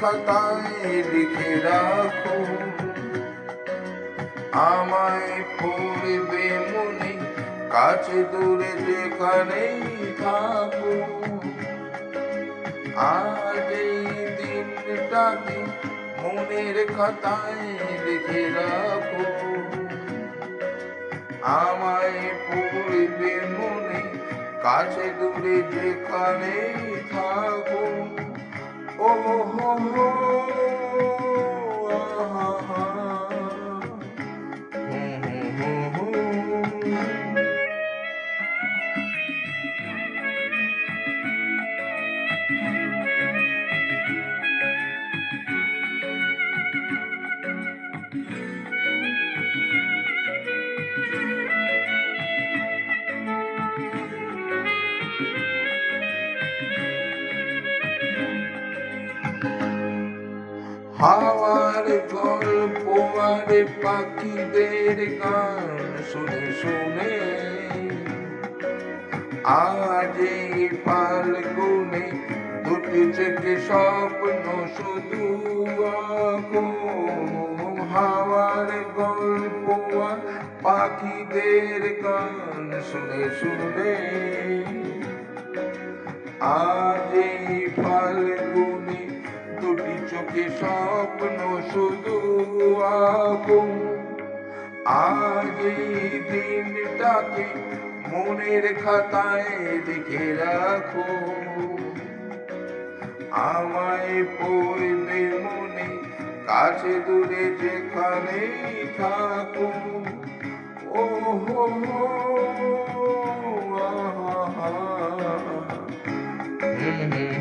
খাতায় লিখে রাখো, আমায় পড়বে মনে, কাছে দূরে যেখানেই থাকো। আজ এই দিনটাকে মনের খাতায় লিখে রাখো, আমায় পড়বে মনে, কাছে দূরে যেখানেই থাকো। ও হো হো আহা, হাওয়ার গল্প আর পাখিদের গান শুনে শুনে আজ এই ফাল্গুনে দুটি থেকে স্বপ্ন শুধু আঁকো। হাওয়ার গল্প আর পাখিদের গান শুনে শুনে আজ এই ফাল্গুনে দুটি চোখে স্বপ্ন শুধু আঁকো। আজ এই দিনটাকে মনের খাতায় লিখে রাখো, আমায় পড়বে মনে, কাছে দূরে যেখানেই থাকো। ও হো হো আহা,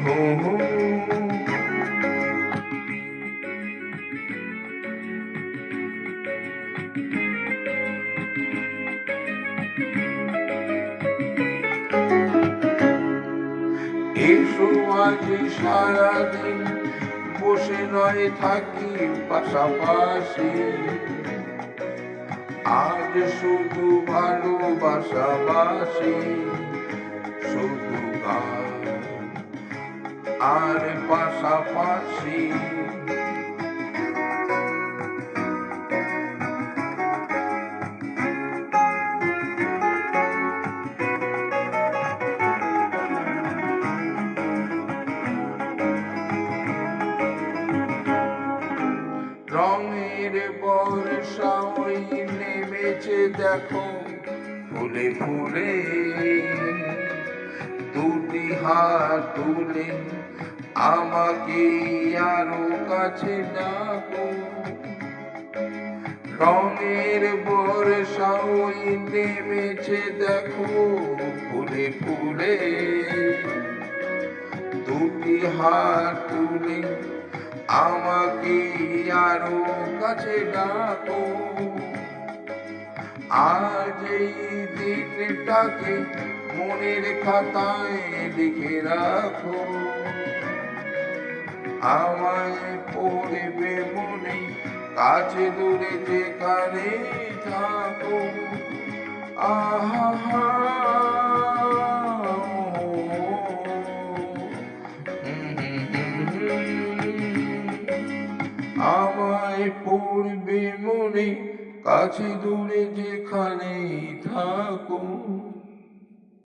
হো হো। এসো আজ সারাদিন বসে নয় থাকি পাশাপাশি, আজ শুধু ভালোবাসাবাসি, শুধু গান আর পাশাপাশি। রঙের বর্ষা ওই নেমেছে দেখো ফুলে ফুলে, দুটি হাত তুলে আমাকে আরো কাছে ডাকো। রঙের বর্ষা ওই নেমেছে দেখো ফুলে ফুলে, দুটি হাত তুলে আমাকে আরো কাছে ডাকো। আজ এই দিনটাকে মনের খাতায় লিখে রাখো, আমায় পড়বে মনে, কাছে দূরে যেখানেই থাকো। আহা, আমায় পড়বে মনে, কাছে দূরে যেখানেই থাকো।